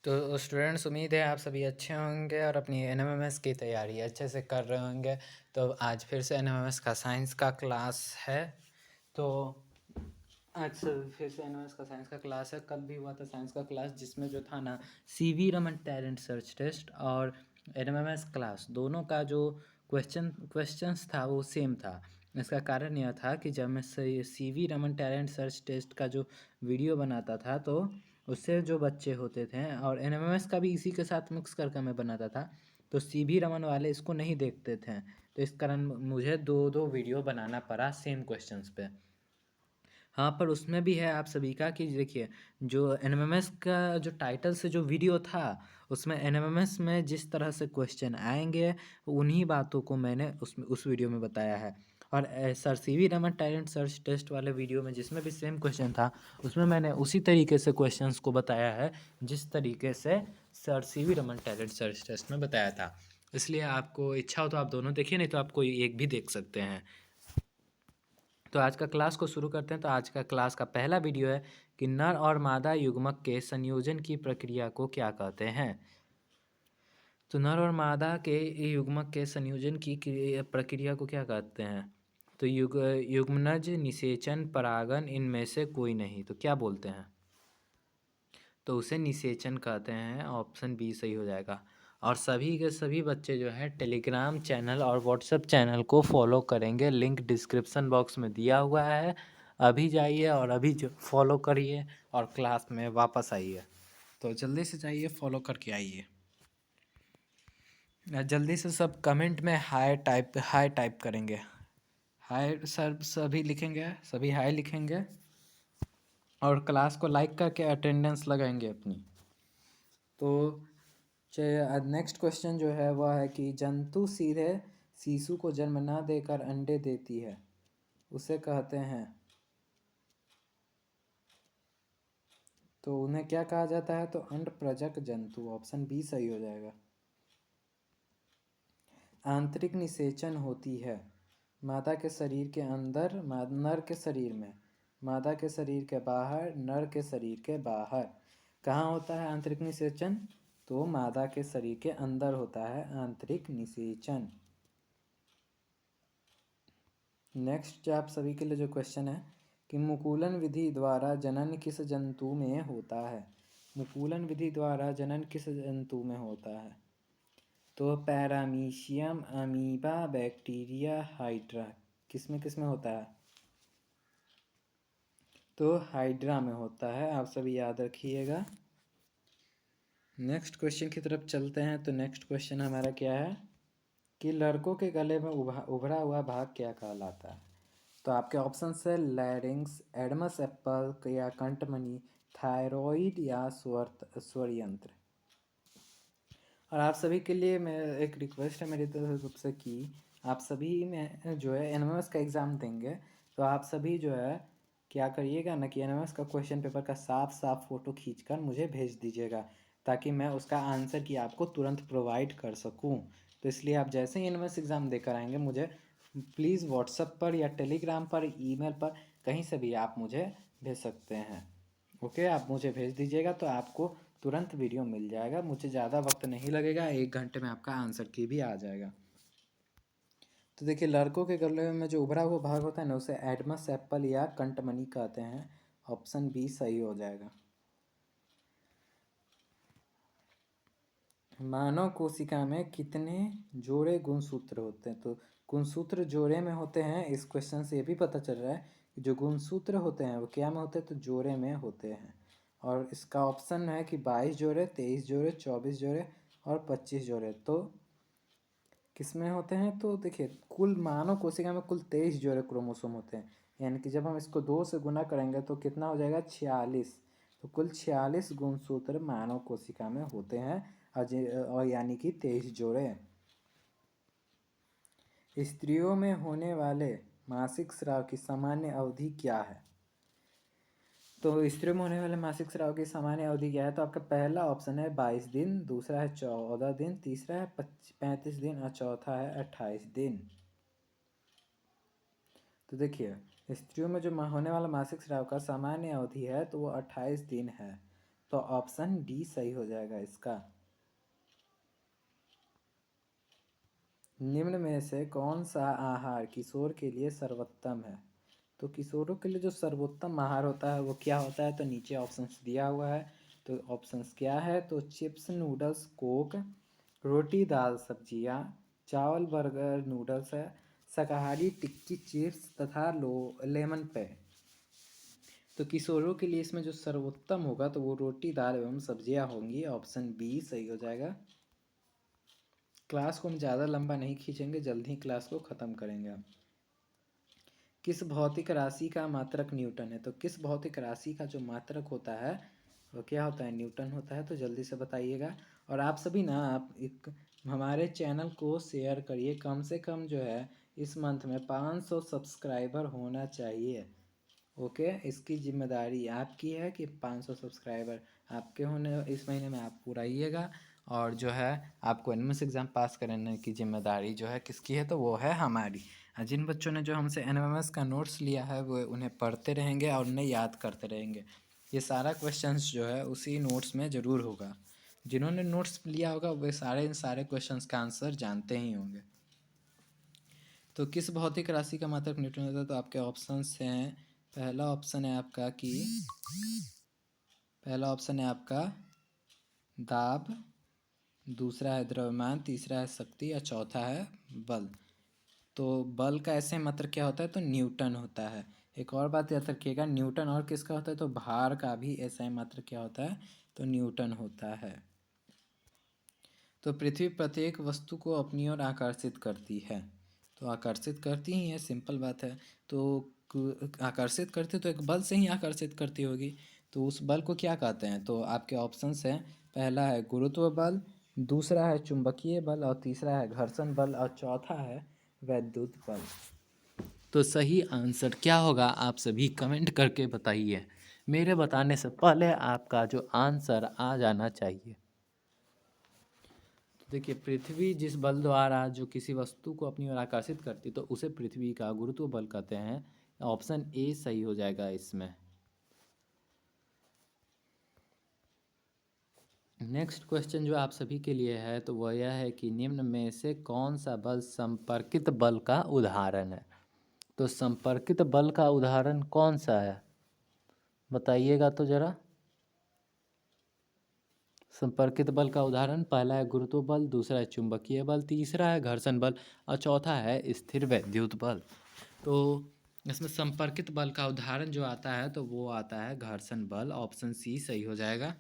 तो स्टूडेंट्स, उम्मीद है आप सभी अच्छे होंगे और अपनी एनएमएमएस की तैयारी अच्छे से कर रहे होंगे। तो आज फिर से एनएमएमएस का साइंस का क्लास है। तो आज से फिर से एनएमएमएस का साइंस का क्लास है। कल भी हुआ था साइंस का क्लास, जिसमें जो था ना CV Raman talent search test और एनएमएमएस क्लास दोनों का जो क्वेश्चंस था वो सेम था। इसका कारण यह था कि जब मैं CV Raman talent search test का जो वीडियो बनाता था तो उससे जो बच्चे होते थे, और एनएमएमएस का भी इसी के साथ मिक्स करके मैं बनाता था, तो सीवी रमन वाले इसको नहीं देखते थे। तो इस कारण मुझे दो दो वीडियो बनाना पड़ा सेम क्वेश्चंस पे। हाँ, पर उसमें भी है आप सभी का कि देखिए, जो एनएमएमएस का जो टाइटल से जो वीडियो था, उसमें एनएमएमएस में जिस तरह से क्वेश्चन आएंगे उन्हीं बातों को मैंने उस वीडियो में बताया है। और sir CV Raman talent search test वाले वीडियो में जिसमें भी सेम क्वेश्चन था, उसमें मैंने उसी तरीके से क्वेश्चंस को बताया है जिस तरीके से sir CV Raman talent search test में बताया था। इसलिए आपको इच्छा हो तो आप दोनों देखिए, नहीं तो आप कोई एक भी देख सकते हैं। तो आज का क्लास को शुरू करते हैं। तो आज का क्लास का पहला वीडियो है कि नर और मादा युग्मक के संयोजन की प्रक्रिया को क्या कहते हैं। तो नर और मादा के युग्मक के संयोजन की प्रक्रिया को क्या कहते हैं। तो युग्मनज, निषेचन, परागन, इनमें से कोई नहीं, तो क्या बोलते हैं। तो उसे निषेचन कहते हैं। ऑप्शन बी सही हो जाएगा। और सभी के सभी बच्चे जो है टेलीग्राम चैनल और व्हाट्सएप चैनल को फॉलो करेंगे, लिंक डिस्क्रिप्शन बॉक्स में दिया हुआ है। अभी जाइए और अभी जो फॉलो करिए और क्लास में वापस आइए। तो जल्दी से जाइए, फॉलो करके आइए। जल्दी से सब कमेंट में हाई टाइप करेंगे। हाय सर सभी लिखेंगे, सभी हाय लिखेंगे और क्लास को लाइक करके अटेंडेंस लगाएंगे अपनी। तो नेक्स्ट क्वेश्चन जो है वह है कि जंतु सीधे शिशु को जन्म न देकर अंडे देती है, उसे कहते हैं। तो उन्हें क्या कहा जाता है। तो अंडप्रजक जंतु। ऑप्शन बी सही हो जाएगा। आंतरिक निषेचन होती है मादा के शरीर के अंदर, नर के शरीर में, मादा के शरीर के बाहर, नर के शरीर के बाहर। कहाँ होता है आंतरिक निषेचन। तो मादा के शरीर के अंदर होता है आंतरिक निषेचन। नेक्स्ट आप सभी के लिए जो क्वेश्चन है कि मुकुलन विधि द्वारा जनन किस जंतु में होता है। मुकुलन विधि द्वारा जनन किस जंतु में होता है। तो पैरामीशियम, अमीबा, बैक्टीरिया, हाइड्रा, किस में होता है। तो हाइड्रा में होता है। आप सभी याद रखिएगा। नेक्स्ट क्वेश्चन की तरफ चलते हैं। तो नेक्स्ट क्वेश्चन हमारा क्या है कि लड़कों के गले में उभरा हुआ भाग क्या कहलाता है। तो आपके ऑप्शन है लैरिंग्स, एडमस एप्पल या कंठमणि, थायरॉइड या स्वर यंत्र। और आप सभी के लिए मैं एक रिक्वेस्ट है मेरी तरफ से कि आप सभी में जो है एनएमएस का एग्ज़ाम देंगे, तो आप सभी जो है क्या करिएगा ना कि एनएमएस का क्वेश्चन पेपर का साफ साफ फ़ोटो खींचकर मुझे भेज दीजिएगा, ताकि मैं उसका आंसर की आपको तुरंत प्रोवाइड कर सकूं। तो इसलिए आप जैसे ही एनएमएस एग्ज़ाम देकर आएंगे, मुझे प्लीज़ व्हाट्सएप पर या टेलीग्राम पर, ईमेल पर, कहीं से भी आप मुझे भेज सकते हैं। ओके, आप मुझे भेज दीजिएगा तो आपको तुरंत वीडियो मिल जाएगा। मुझे ज़्यादा वक्त नहीं लगेगा, 1 घंटे में आपका आंसर की भी आ जाएगा। तो देखिए, लड़कों के गले में जो उभरा हुआ भाग होता है ना, उसे एडमस एप्पल या कंठमणि कहते हैं। ऑप्शन बी सही हो जाएगा। मानव कोशिका में कितने जोड़े गुणसूत्र होते हैं। तो गुणसूत्र जोड़े में होते हैं। इस क्वेश्चन से ये भी पता चल रहा है कि जो गुणसूत्र होते हैं वो क्या में होते हैं। तो जोड़े में होते हैं। और इसका ऑप्शन है कि 22 जोड़े, 23 जोड़े, 24 जोड़े और 25 जोड़े। तो किस में होते हैं। तो देखिए, कुल मानव कोशिका में कुल 23 जोड़े क्रोमोसोम होते हैं। यानी कि जब हम इसको 2 से गुना करेंगे तो कितना हो जाएगा, 46। तो कुल 46 गुणसूत्र मानव कोशिका में होते हैं। और यानी कि 23 जोड़े। स्त्रियों में होने वाले मासिक स्राव की सामान्य अवधि क्या है। तो स्त्रियों में होने वाले मासिक स्राव की सामान्य अवधि क्या है। तो आपका पहला ऑप्शन है 22 दिन, दूसरा है 14 दिन, तीसरा है 35 दिन और चौथा है 28 दिन। तो देखिए, स्त्रियों में जो होने वाला मासिक स्राव का सामान्य अवधि है तो वो 28 दिन है। तो ऑप्शन डी सही हो जाएगा इसका। निम्न में से कौन सा आहार किशोर के लिए सर्वोत्तम है? तो किशोरों के लिए जो सर्वोत्तम आहार होता है वो क्या होता है? तो नीचे ऑप्शंस दिया हुआ है। तो ऑप्शंस क्या है? तो चिप्स, नूडल्स, कोक, रोटी दाल सब्जियां, चावल बर्गर नूडल्स है, शाकाहारी टिक्की चिप्स तथा लेमन पे। तो किशोरों के लिए इसमें जो सर्वोत्तम होगा तो वो रोटी दाल एवं सब्जियां होंगी। ऑप्शन बी सही हो जाएगा। क्लास को हम ज़्यादा लंबा नहीं खींचेंगे, जल्द ही क्लास को ख़त्म करेंगे हम। किस भौतिक राशि का मात्रक न्यूटन है? तो किस भौतिक राशि का जो मात्रक होता है वो क्या होता है? न्यूटन होता है। तो जल्दी से बताइएगा। और आप सभी ना आप एक हमारे चैनल को शेयर करिए। कम से कम जो है इस मंथ में 500 सब्सक्राइबर होना चाहिए। ओके, इसकी जिम्मेदारी आपकी है कि 500 सब्सक्राइबर आपके होने इस महीने में आप पूराइएगा। और जो है आपको एनएमएस एग्ज़ाम पास कराने की जिम्मेदारी जो है किसकी है? तो वो है हमारी। जिन बच्चों ने जो हमसे एनएमएस का नोट्स लिया है वो उन्हें पढ़ते रहेंगे और उन्हें याद करते रहेंगे। ये सारा क्वेश्चंस जो है उसी नोट्स में ज़रूर होगा। जिन्होंने नोट्स लिया होगा वे इन सारे क्वेश्चंस का आंसर जानते ही होंगे। तो किस भौतिक राशि का मात्रक न्यूटन होता है? तो आपके ऑप्शंस हैं। पहला ऑप्शन है आपका दाब, दूसरा है द्रव्यमान, तीसरा है शक्ति और चौथा है बल। तो बल का ऐसे मात्रक क्या होता है? तो न्यूटन होता है। एक और बात याद रखिएगा, न्यूटन और किसका होता है? तो भार का भी ऐसा मात्रक क्या होता है? तो न्यूटन होता है। तो पृथ्वी प्रत्येक वस्तु को अपनी ओर आकर्षित करती है। तो आकर्षित करती ही है, सिंपल बात है। तो आकर्षित करती तो एक बल से ही आकर्षित करती होगी। तो उस बल को क्या कहते हैं? तो आपके ऑप्शंस हैं। पहला है गुरुत्व बल, दूसरा है चुंबकीय बल और तीसरा है घर्षण बल और चौथा है वैद्युत बल। तो सही आंसर क्या होगा आप सभी कमेंट करके बताइए। मेरे बताने से पहले आपका जो आंसर आ जाना चाहिए। देखिए, पृथ्वी जिस बल द्वारा जो किसी वस्तु को अपनी ओर आकर्षित करती तो उसे पृथ्वी का गुरुत्व बल कहते हैं। ऑप्शन ए सही हो जाएगा इसमें। नेक्स्ट क्वेश्चन जो आप सभी के लिए है तो वह यह है कि निम्न में से कौन सा बल संपर्कित बल का उदाहरण है? तो संपर्कित बल का उदाहरण कौन सा है? बताइएगा तो ज़रा। संपर्कित बल का उदाहरण पहला है गुरुत्व बल, दूसरा है चुंबकीय बल, तीसरा है घर्षण बल और चौथा है स्थिर वैद्युत बल। तो इसमें संपर्कित बल का उदाहरण जो आता है तो वो आता है घर्षण बल। ऑप्शन सी सही हो जाएगा।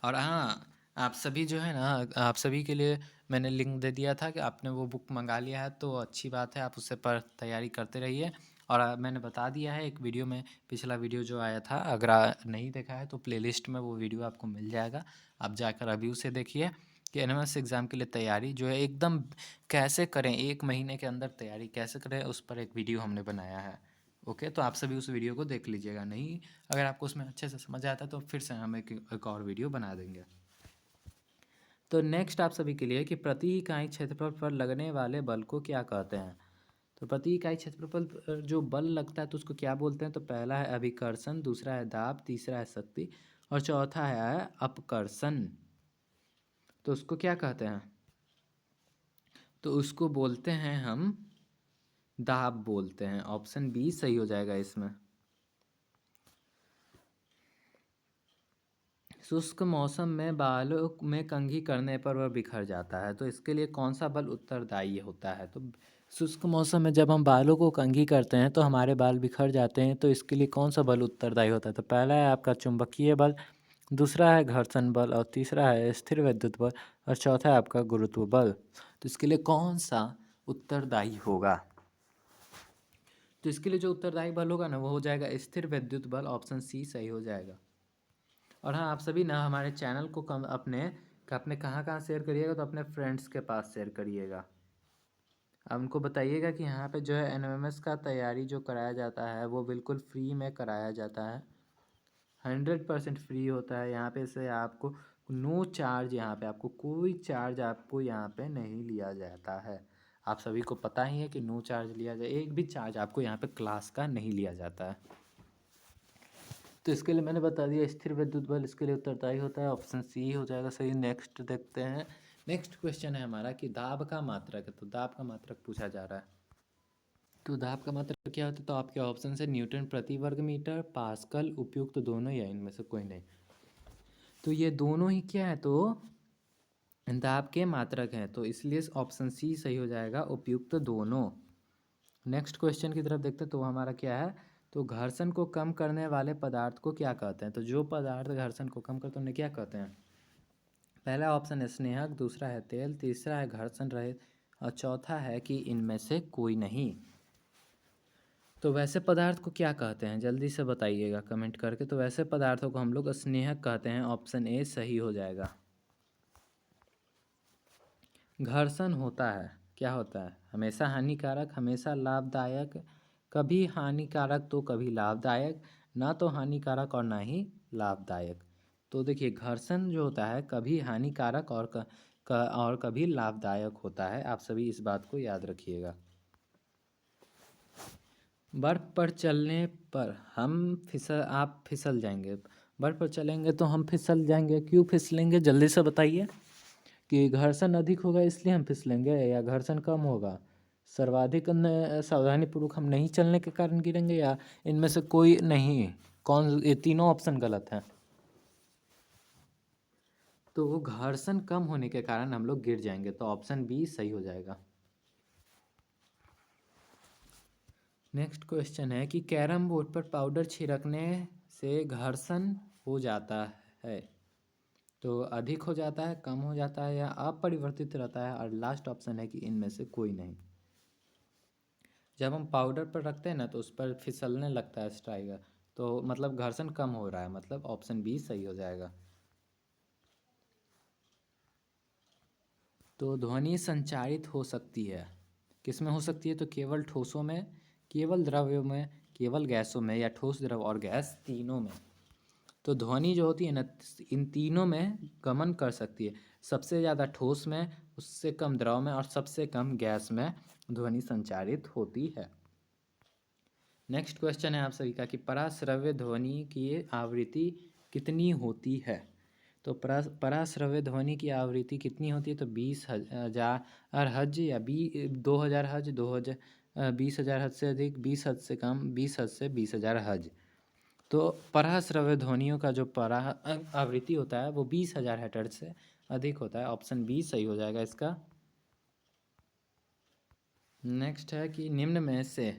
और हाँ, आप सभी जो है ना, आप सभी के लिए मैंने लिंक दे दिया था कि आपने वो बुक मंगा लिया है तो अच्छी बात है। आप उससे पर तैयारी करते रहिए। और मैंने बता दिया है एक वीडियो में, पिछला वीडियो जो आया था, अगर नहीं देखा है तो प्लेलिस्ट में वो वीडियो आपको मिल जाएगा। आप जाकर अभी उसे देखिए कि एनएमएस एग्ज़ाम के लिए तैयारी जो है एकदम कैसे करें, 1 महीने के अंदर तैयारी कैसे करें, उस पर एक वीडियो हमने बनाया है। ओके, तो आप सभी उस वीडियो को देख लीजिएगा। नहीं, अगर आपको उसमें अच्छे से समझ आता है तो फिर से हम एक और वीडियो बना देंगे। तो नेक्स्ट आप सभी के लिए कि प्रति इकाई क्षेत्रफल पर लगने वाले बल को क्या कहते हैं? तो प्रति इकाई क्षेत्रफल पर जो बल लगता है तो उसको क्या बोलते हैं? तो पहला है अभिकर्षण, दूसरा है दाब, तीसरा है शक्ति और चौथा है अपकर्षण। तो उसको क्या कहते हैं? तो उसको बोलते हैं हम दाब बोलते हैं। ऑप्शन बी सही हो जाएगा इसमें। शुष्क मौसम में बालों में कंघी करने पर वह बिखर जाता है। तो इसके लिए कौन सा बल उत्तरदायी होता है? तो शुष्क मौसम में जब हम बालों को कंघी करते हैं तो हमारे बाल बिखर जाते हैं। तो इसके लिए कौन सा बल उत्तरदायी होता है? तो पहला है आपका चुंबकीय बल, दूसरा है घर्षण बल और तीसरा है स्थिर वैद्युत बल और चौथा है आपका गुरुत्व बल। तो इसके लिए कौन सा उत्तरदायी होगा? तो इसके लिए जो उत्तरदायी बल होगा ना वो हो जाएगा स्थिर वैद्युत बल। ऑप्शन सी सही हो जाएगा। और हाँ, आप सभी ना हमारे चैनल को अपने कहाँ कहाँ शेयर करिएगा? तो अपने फ्रेंड्स के पास शेयर करिएगा। अब उनको बताइएगा कि यहाँ पे जो है एनएमएस का तैयारी जो कराया जाता है वो बिल्कुल फ्री में कराया जाता है। 100% फ्री होता है यहाँ पे। से आपको नो चार्ज, यहाँ पे आपको कोई चार्ज आपको यहाँ पे नहीं लिया जाता है। आप सभी को पता ही है कि नो चार्ज लिया जाए, एक भी चार्ज आपको यहाँ पे क्लास का नहीं लिया जाता है। तो इसके लिए मैंने बता दिया स्थिर विद्युत बल इसके लिए उत्तरदायी होता है, ऑप्शन सी हो जाएगा सही। नेक्स्ट देखते हैं। नेक्स्ट क्वेश्चन है हमारा कि दाब का मात्रक है, तो दाब का मात्रक पूछा जा रहा है। तो दाब का मात्रक क्या होता है, तो आपके ऑप्शन है न्यूटन प्रति वर्ग मीटर, पास्कल, उपयुक्त दोनों या इनमें से कोई नहीं। तो ये दोनों ही क्या है, तो दाब के मात्रक हैं, तो इसलिए ऑप्शन सी सही हो जाएगा, उपयुक्त दोनों। नेक्स्ट क्वेश्चन की तरफ देखते हैं, तो हमारा क्या है, तो घर्षण को कम करने वाले पदार्थ को क्या कहते हैं। तो जो पदार्थ घर्षण को कम करते हैं उन्हें क्या कहते हैं। पहला ऑप्शन है स्नेहक, दूसरा है तेल, तीसरा है घर्षण रहित और चौथा है कि इनमें से कोई नहीं। तो वैसे पदार्थ को क्या कहते हैं, जल्दी से बताइएगा कमेंट करके। तो वैसे पदार्थों को हम लोग स्नेहक कहते हैं, ऑप्शन ए सही हो जाएगा। घर्षण होता है, क्या होता है, हमेशा हानिकारक, हमेशा लाभदायक, कभी हानिकारक तो कभी लाभदायक, ना तो हानिकारक और ना ही लाभदायक। तो देखिए घर्षण जो होता है कभी हानिकारक और कभी लाभदायक होता है, आप सभी इस बात को याद रखिएगा। बर्फ़ पर चलने पर आप फिसल जाएंगे, बर्फ़ पर चलेंगे तो हम फिसल जाएंगे, क्यों फिसलेंगे जल्दी से बताइए। कि घर्षण अधिक होगा इसलिए हम फिसलेंगे, या घर्षण कम होगा, सर्वाधिक सावधानीपूर्वक हम नहीं चलने के कारण गिरेंगे, या इनमें से कोई नहीं। ये तीनों ऑप्शन गलत हैं। तो घर्षण कम होने के कारण हम लोग गिर जाएंगे, तो ऑप्शन बी सही हो जाएगा। नेक्स्ट क्वेश्चन है कि कैरम बोर्ड पर पाउडर छिड़कने से घर्षण हो जाता है, तो अधिक हो जाता है, कम हो जाता है या अपरिवर्तित रहता है, और लास्ट ऑप्शन है कि इनमें से कोई नहीं। जब हम पाउडर पर रखते हैं ना तो उस पर फिसलने लगता है स्ट्राइकर, तो मतलब घर्षण कम हो रहा है, मतलब ऑप्शन बी सही हो जाएगा। तो ध्वनि संचारित हो सकती है, किस में हो सकती है, तो केवल ठोसों में, केवल द्रव्यों में, केवल गैसों में, या ठोस द्रव और गैस तीनों में। तो ध्वनि जो होती है ना इन तीनों में गमन कर सकती है, सबसे ज़्यादा ठोस में, उससे कम द्रव में और सबसे कम गैस में ध्वनि संचारित होती है। नेक्स्ट क्वेश्चन है आप सभी का कि पराश्रव्य ध्वनि की आवृत्ति कितनी होती है। तो पराश्रव्य ध्वनि की आवृत्ति कितनी होती है, तो 20,000 हर्ट्ज या 2,000 हर्ट्ज, 20,000 हर्ट्ज से अधिक, 20 हर्ट्ज से कम, 20 हर्ट्ज से 20,000 हर्ट्ज। तो पराश्रव्य ध्वनियों का जो आवृत्ति होता है वो 20,000 हर्ट्ज से अधिक होता है, ऑप्शन बी सही हो जाएगा इसका। नेक्स्ट है कि निम्न में से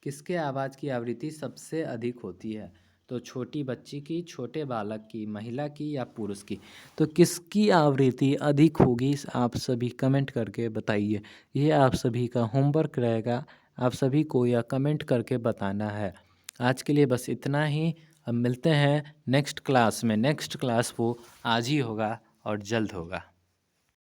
किसके आवाज़ की आवृत्ति सबसे अधिक होती है, तो छोटी बच्ची की, छोटे बालक की, महिला की या पुरुष की। तो किसकी आवृत्ति अधिक होगी आप सभी कमेंट करके बताइए, ये आप सभी का होमवर्क रहेगा, आप सभी को यह कमेंट करके बताना है। आज के लिए बस इतना ही, अब मिलते हैं नेक्स्ट क्लास में। नेक्स्ट क्लास वो आज ही होगा और जल्द होगा।